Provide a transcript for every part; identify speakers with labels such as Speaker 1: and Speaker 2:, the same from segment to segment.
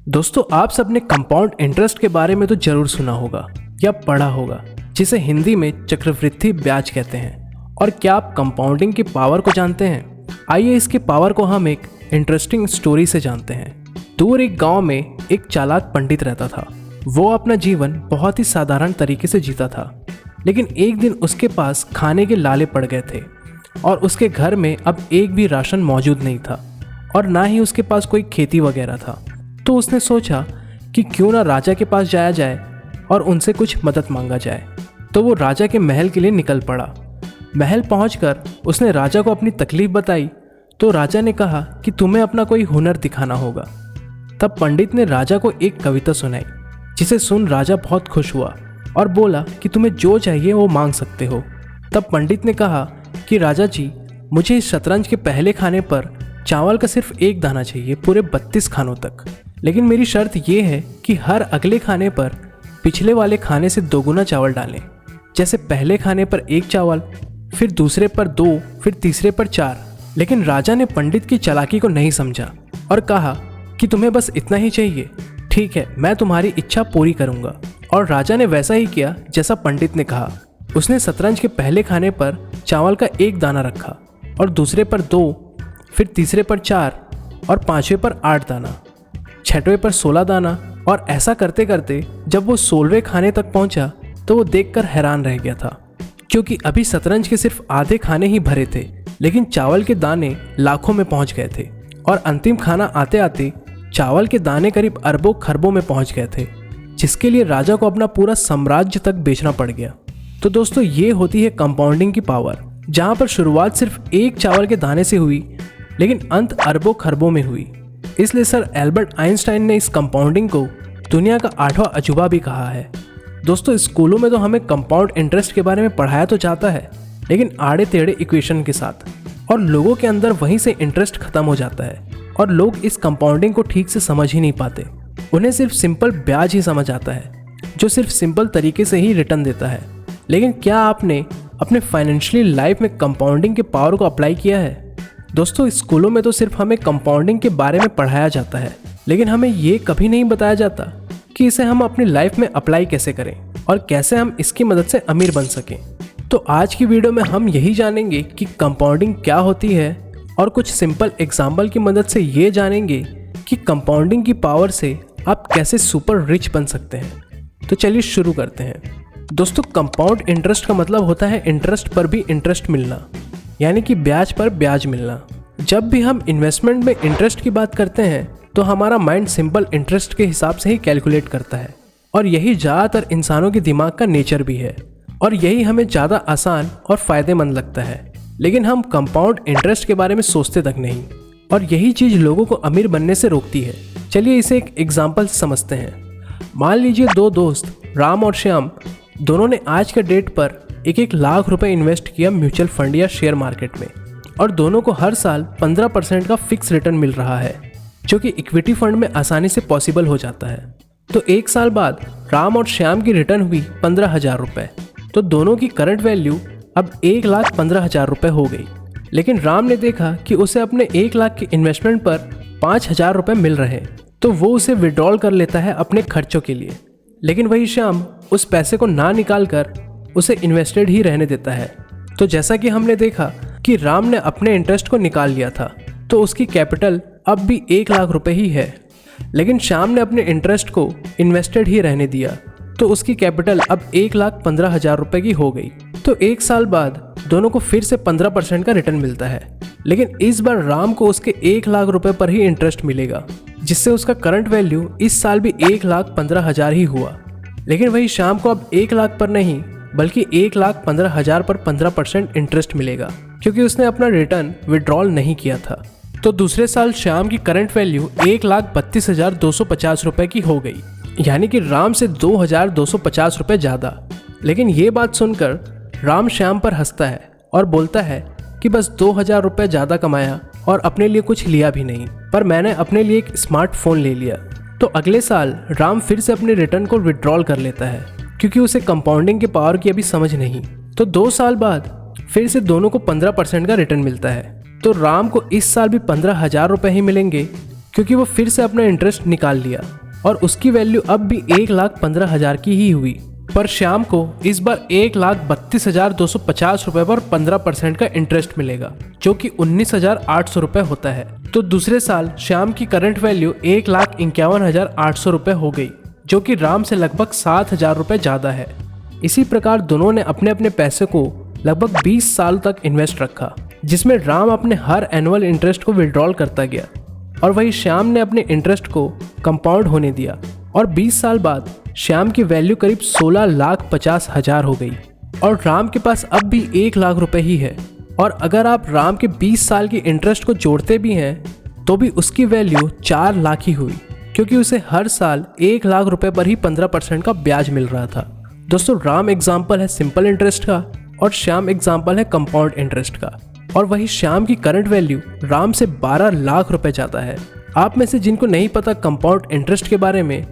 Speaker 1: दोस्तों, आप सबने कंपाउंड इंटरेस्ट के बारे में तो जरूर सुना होगा या पढ़ा होगा, जिसे हिंदी में चक्रवृद्धि ब्याज कहते हैं। और क्या आप कंपाउंडिंग की पावर को जानते हैं? आइए इसकी पावर को हम एक इंटरेस्टिंग स्टोरी से जानते हैं। दूर एक गांव में एक चालाक पंडित रहता था। वो अपना जीवन बहुत ही साधारण तरीके से जीता था, लेकिन एक दिन उसके पास खाने के लाले पड़ गए थे और उसके घर में अब एक भी राशन मौजूद नहीं था और ना ही उसके पास कोई खेती वगैरह था। तो उसने सोचा कि क्यों ना राजा के पास जाया जाए और उनसे कुछ मदद मांगा जाए। तो वो राजा के महल के लिए निकल पड़ा। महल पहुंचकर उसने राजा को अपनी तकलीफ बताई। तो राजा ने कहा कि तुम्हें अपना कोई हुनर दिखाना होगा। तब पंडित ने राजा को एक कविता सुनाई, जिसे सुन राजा बहुत खुश हुआ और बोला कि तुम्हें जो चाहिए वो मांग सकते हो। तब पंडित ने कहा कि राजा जी, मुझे इस शतरंज के पहले खाने पर चावल का सिर्फ एक दाना चाहिए पूरे 32 खानों तक। लेकिन मेरी शर्त यह है कि हर अगले खाने पर पिछले वाले खाने से दोगुना चावल डालें। जैसे पहले खाने पर 1 चावल, फिर दूसरे पर 2, फिर तीसरे पर 4। लेकिन राजा ने पंडित की चालाकी को नहीं समझा और कहा कि तुम्हें बस इतना ही चाहिए। ठीक है, मैं तुम्हारी इच्छा पूरी करूंगा। और राजा ने वैसा ही किया जैसा पंडित ने कहा। उसने शतरंज के पहले खाने पर चावल का 1 दाना रखा और दूसरे पर 2, फिर तीसरे पर 4 और 5वें पर 8 दाना, 6वें पर 16 दाना। और ऐसा करते करते जब वो 16वें खाने तक पहुंचा तो वो देखकर हैरान रह गया था, क्योंकि अभी शतरंज के सिर्फ आधे खाने ही भरे थे, लेकिन चावल के दाने लाखों में पहुंच गए थे। और अंतिम खाना आते आते चावल के दाने करीब अरबों खरबों में पहुंच गए थे, जिसके लिए राजा को अपना पूरा साम्राज्य तक बेचना पड़ गया। तो दोस्तों, ये होती है कंपाउंडिंग की पावर, जहां पर शुरुआत सिर्फ 1 चावल के दाने से हुई, लेकिन अंत अरबों खरबों में हुई। इसलिए सर एल्बर्ट आइंस्टाइन ने इस कंपाउंडिंग को दुनिया का 8वां अजूबा भी कहा है। दोस्तों, स्कूलों में तो हमें कंपाउंड इंटरेस्ट के बारे में पढ़ाया तो जाता है, लेकिन आड़े टेढ़े इक्वेशन के साथ, और लोगों के अंदर वहीं से इंटरेस्ट खत्म हो जाता है और लोग इस कंपाउंडिंग को ठीक से समझ ही नहीं पाते। उन्हें सिर्फ सिंपल ब्याज ही समझ आता है, जो सिर्फ सिंपल तरीके से ही रिटर्न देता है। लेकिन क्या आपने अपने फाइनेंशियली लाइफ में कंपाउंडिंग के पावर को अप्लाई किया है? दोस्तों, स्कूलों में तो सिर्फ हमें कंपाउंडिंग के बारे में पढ़ाया जाता है, लेकिन हमें ये कभी नहीं बताया जाता कि इसे हम अपनी लाइफ में अप्लाई कैसे करें और कैसे हम इसकी मदद से अमीर बन सकें। तो आज की वीडियो में हम यही जानेंगे कि कंपाउंडिंग क्या होती है और कुछ सिंपल एग्जाम्पल की मदद से ये जानेंगे कि कंपाउंडिंग की पावर से आप कैसे सुपर रिच बन सकते हैं। तो चलिए शुरू करते हैं। दोस्तों, कंपाउंड इंटरेस्ट का मतलब होता है इंटरेस्ट पर भी इंटरेस्ट मिलना, यानी कि ब्याज पर ब्याज मिलना। जब भी हम इन्वेस्टमेंट में इंटरेस्ट की बात करते हैं तो हमारा माइंड सिंपल इंटरेस्ट के हिसाब से ही कैलकुलेट करता है, और यही ज़्यादातर इंसानों के दिमाग का नेचर भी है, और यही हमें ज़्यादा आसान और फ़ायदेमंद लगता है। लेकिन हम कंपाउंड इंटरेस्ट के बारे में सोचते तक नहीं, और यही चीज़ लोगों को अमीर बनने से रोकती है। चलिए इसे एक एग्जाम्पल से समझते हैं। मान लीजिए 2 दोस्त राम और श्याम, दोनों ने आज के डेट पर 1-1 लाख रुपए इन्वेस्ट किया म्यूचुअल फंड या शेयर मार्केट में, और दोनों को हर साल 15% का फिक्स रिटर्न मिल रहा है, जो कि इक्विटी फंड में आसानी से पॉसिबल हो जाता है। तो 1 साल बाद राम और श्याम की रिटर्न हुई 15,000 रुपये। तो दोनों की करंट वैल्यू अब 1,15,000 रुपये हो गई। लेकिन राम ने देखा कि उसे अपने 1 लाख के इन्वेस्टमेंट पर 5,000 रुपये मिल रहे, तो वो उसे विड्रॉल कर लेता है अपने खर्चों के लिए। लेकिन वही श्याम उस पैसे को ना निकाल कर उसे इन्वेस्टेड ही रहने देता है। तो जैसा कि हमने देखा कि राम ने अपने इंटरेस्ट को निकाल लिया था, तो उसकी कैपिटल अब भी 1 लाख रुपए ही है। लेकिन श्याम ने अपने इंटरेस्ट को इन्वेस्टेड ही रहने दिया, तो उसकी कैपिटल अब 1,15,000 रुपए की हो गई। तो 1 साल बाद दोनों को फिर से 15% का रिटर्न मिलता है, लेकिन इस बार राम को उसके 1 लाख रुपए पर ही इंटरेस्ट मिलेगा, जिससे उसका करंट वैल्यू इस साल भी 1,15,000 ही हुआ। लेकिन वही श्याम को अब 1 लाख पर नहीं, बल्कि 1,15,000 पर 15% इंटरेस्ट मिलेगा, क्योंकि उसने अपना रिटर्न विड्रॉल नहीं किया था। तो दूसरे साल श्याम की करंट वैल्यू 1,32,250 रुपये की हो गई, यानी कि राम से 2,250 रुपये ज़्यादा। लेकिन ये बात सुनकर राम श्याम पर हंसता है और बोलता है कि बस 2,000 रुपये ज़्यादा कमाया और अपने लिए कुछ लिया भी नहीं, पर मैंने अपने लिए एक स्मार्टफोन ले लिया। तो अगले साल राम फिर से अपने रिटर्न को विड्रॉल कर लेता है, क्योंकि उसे कंपाउंडिंग के पावर की अभी समझ नहीं। तो 2 साल बाद फिर से दोनों को 15% का रिटर्न मिलता है। तो राम को इस साल भी 15,000 रुपये ही मिलेंगे, क्योंकि वो फिर से अपना इंटरेस्ट निकाल लिया और उसकी वैल्यू अब भी 1,15,000 की ही हुई। पर श्याम को इस बार 1,32,250 रुपए पर 15% का इंटरेस्ट मिलेगा, जो कि 19,800 रुपए होता है। तो दूसरे साल श्याम की करंट वैल्यू 1,51,800 रुपए हो गई, जो कि राम से लगभग 7,000 रुपए ज्यादा है। इसी प्रकार दोनों ने अपने अपने पैसे को लगभग 20 साल तक इन्वेस्ट रखा, जिसमें राम अपने हर एनुअल इंटरेस्ट को विड्रॉल करता गया और वही श्याम ने अपने इंटरेस्ट को कंपाउंड होने दिया और 20 साल बाद श्याम की वैल्यू करीब 16,50,000 हो गई और राम के पास अब भी 1,00,000 रुपए ही है। और अगर आप राम के 20 साल की इंटरेस्ट को जोड़ते भी हैं तो भी उसकी वैल्यू 4,00,000 ही हुई, क्योंकि उसे हर साल 1,00,000 रुपए पर ही 15% का ब्याज मिल रहा था। दोस्तों, राम एग्जाम्पल है सिंपल इंटरेस्ट का और श्याम एग्जाम्पल है कंपाउंड इंटरेस्ट का। और वही श्याम की करंट वैल्यू राम से 12,00,000 रुपए ज्यादा है। आप में से जिनको नहीं पता कंपाउंड इंटरेस्ट के बारे में,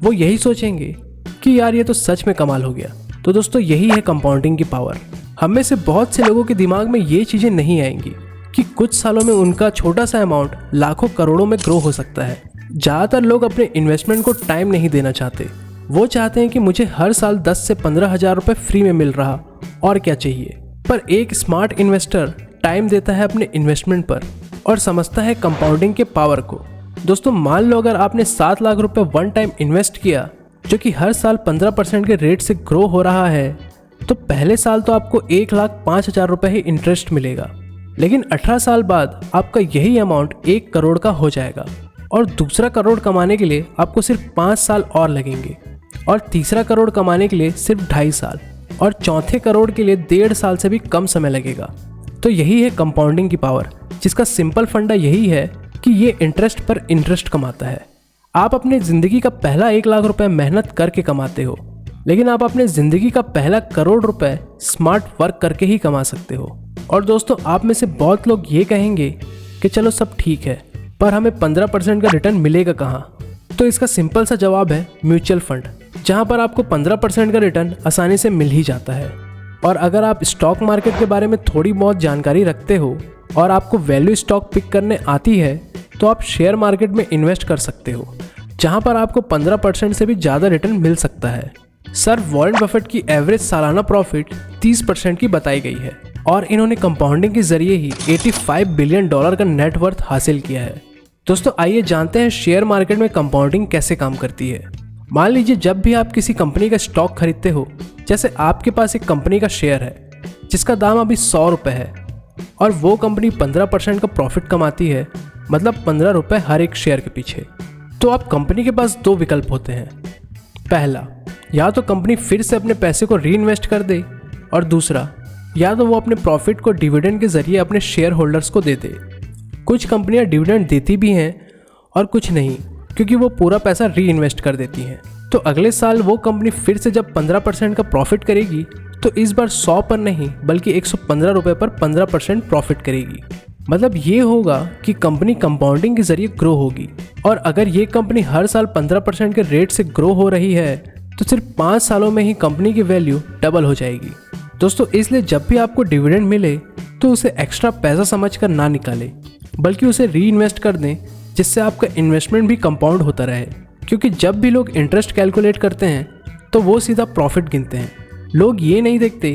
Speaker 1: वो यही सोचेंगे कि यार ये तो सच में कमाल हो गया। तो दोस्तों, यही है कंपाउंडिंग की पावर। हम में से बहुत से लोगों के दिमाग में ये चीजें नहीं आएंगी कि कुछ सालों में उनका छोटा सा अमाउंट लाखों करोड़ों में ग्रो हो सकता है। ज्यादातर लोग अपने इन्वेस्टमेंट को टाइम नहीं देना चाहते। वो चाहते हैं कि मुझे हर साल 10 से 15,000 रुपए फ्री में मिल रहा, और क्या चाहिए। पर एक स्मार्ट इन्वेस्टर टाइम देता है अपने इन्वेस्टमेंट पर और समझता है कंपाउंडिंग के पावर को। दोस्तों, मान लो अगर आपने 7,00,000 रुपए वन टाइम इन्वेस्ट किया, जो कि हर साल 15% के रेट से ग्रो हो रहा है, तो पहले साल तो आपको 1,05,000 रुपए ही इंटरेस्ट मिलेगा, लेकिन 18 साल बाद आपका यही अमाउंट 1 करोड़ का हो जाएगा और दूसरा करोड़ कमाने के लिए आपको सिर्फ 5 साल और लगेंगे और तीसरा करोड़ कमाने के लिए सिर्फ 2.5 साल और चौथे करोड़ के लिए 1.5 साल से भी कम समय लगेगा। तो यही है कंपाउंडिंग की पावर, जिसका सिंपल फंडा यही है कि ये इंटरेस्ट पर इंटरेस्ट कमाता है। आप अपनी ज़िंदगी का पहला 1,00,000 रुपए मेहनत करके कमाते हो, लेकिन आप अपने ज़िंदगी का पहला करोड़ रुपए स्मार्ट वर्क करके ही कमा सकते हो। और दोस्तों, आप में से बहुत लोग ये कहेंगे कि चलो सब ठीक है, पर हमें 15% का रिटर्न मिलेगा कहाँ? तो इसका सिंपल सा जवाब है म्यूचुअल फंड, जहाँ पर आपको 15% का रिटर्न आसानी से मिल ही जाता है। और अगर आप स्टॉक मार्केट के बारे में थोड़ी बहुत जानकारी रखते हो और आपको वैल्यू स्टॉक पिक करने आती है, तो आप शेयर मार्केट में इन्वेस्ट कर सकते हो, जहां पर आपको 15% से भी ज़्यादा रिटर्न मिल सकता है। सर वॉरेन बफेट की एवरेज सालाना प्रॉफिट 30% की बताई गई है और इन्होंने कंपाउंडिंग के जरिए ही $85 बिलियन का नेटवर्थ हासिल किया है। दोस्तों, आइए जानते हैं शेयर मार्केट में कंपाउंडिंग कैसे काम करती है। मान लीजिए जब भी आप किसी कंपनी का स्टॉक खरीदते हो, जैसे आपके पास एक कंपनी का शेयर है जिसका दाम अभी 100 रुपये है और वो कंपनी 15% का प्रॉफिट कमाती है, मतलब 15 रुपये हर एक शेयर के पीछे। तो आप कंपनी के पास 2 विकल्प होते हैं। पहला, या तो कंपनी फिर से अपने पैसे को री इन्वेस्ट कर दे, और दूसरा, या तो वो अपने प्रॉफिट को डिविडेंड के जरिए अपने शेयर होल्डर्स को दे दे। कुछ कंपनियां डिविडेंड देती भी हैं और कुछ नहीं, क्योंकि वो पूरा पैसा री इन्वेस्ट कर देती हैं। तो अगले साल वो कंपनी फिर से जब 15% का प्रॉफिट करेगी, तो इस बार 100 पर नहीं बल्कि 115 रुपये पर 15% प्रॉफिट करेगी। मतलब ये होगा कि कंपनी कंपाउंडिंग के जरिए ग्रो होगी। और अगर ये कंपनी हर साल 15% के रेट से ग्रो हो रही है, तो सिर्फ 5 सालों में ही कंपनी की वैल्यू डबल हो जाएगी। दोस्तों, इसलिए जब भी आपको डिविडेंड मिले तो उसे एक्स्ट्रा पैसा समझकर ना निकालें, बल्कि उसे री इन्वेस्ट कर दें, जिससे आपका इन्वेस्टमेंट भी कंपाउंड होता रहे। क्योंकि जब भी लोग इंटरेस्ट कैलकुलेट करते हैं तो वो सीधा प्रॉफिट गिनते हैं। लोग ये नहीं देखते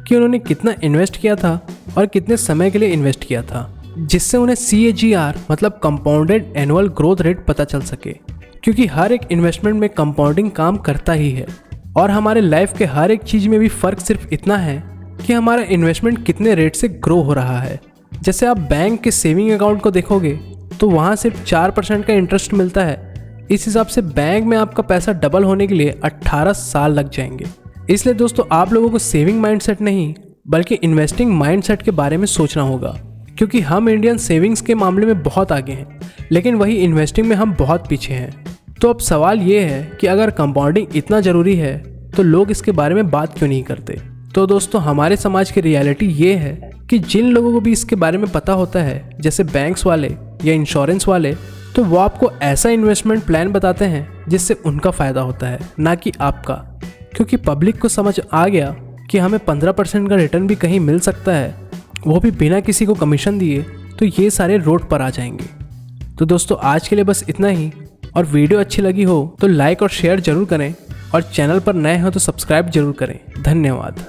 Speaker 1: कि उन्होंने कितना इन्वेस्ट किया था और कितने समय के लिए इन्वेस्ट किया था, जिससे उन्हें CAGR मतलब कंपाउंडेड एनुअल ग्रोथ रेट पता चल सके। क्योंकि हर एक इन्वेस्टमेंट में कंपाउंडिंग काम करता ही है और हमारे लाइफ के हर एक चीज़ में भी फ़र्क सिर्फ इतना है कि हमारा इन्वेस्टमेंट कितने रेट से ग्रो हो रहा है। जैसे आप बैंक के सेविंग अकाउंट को देखोगे तो वहाँ सिर्फ 4% का इंटरेस्ट मिलता है। इस हिसाब से बैंक में आपका पैसा डबल होने के लिए 18 साल लग जाएंगे। इसलिए दोस्तों, आप लोगों को सेविंग माइंडसेट नहीं बल्कि इन्वेस्टिंग माइंडसेट के बारे में सोचना होगा। क्योंकि हम इंडियन सेविंग्स के मामले में बहुत आगे हैं, लेकिन वही इन्वेस्टिंग में हम बहुत पीछे हैं। तो अब सवाल ये है कि अगर कंपाउंडिंग इतना ज़रूरी है तो लोग इसके बारे में बात क्यों नहीं करते। तो दोस्तों, हमारे समाज की रियलिटी ये है कि जिन लोगों को भी इसके बारे में पता होता है, जैसे बैंक्स वाले या इंश्योरेंस वाले, तो वो आपको ऐसा इन्वेस्टमेंट प्लान बताते हैं जिससे उनका फ़ायदा होता है, ना कि आपका। क्योंकि पब्लिक को समझ आ गया कि हमें 15% का रिटर्न भी कहीं मिल सकता है, वो भी बिना किसी को कमीशन दिए, तो ये सारे रोड पर आ जाएंगे। तो दोस्तों आज के लिए बस इतना ही, और वीडियो अच्छी लगी हो तो लाइक और शेयर जरूर करें, और चैनल पर नए हो तो सब्सक्राइब जरूर करें। धन्यवाद।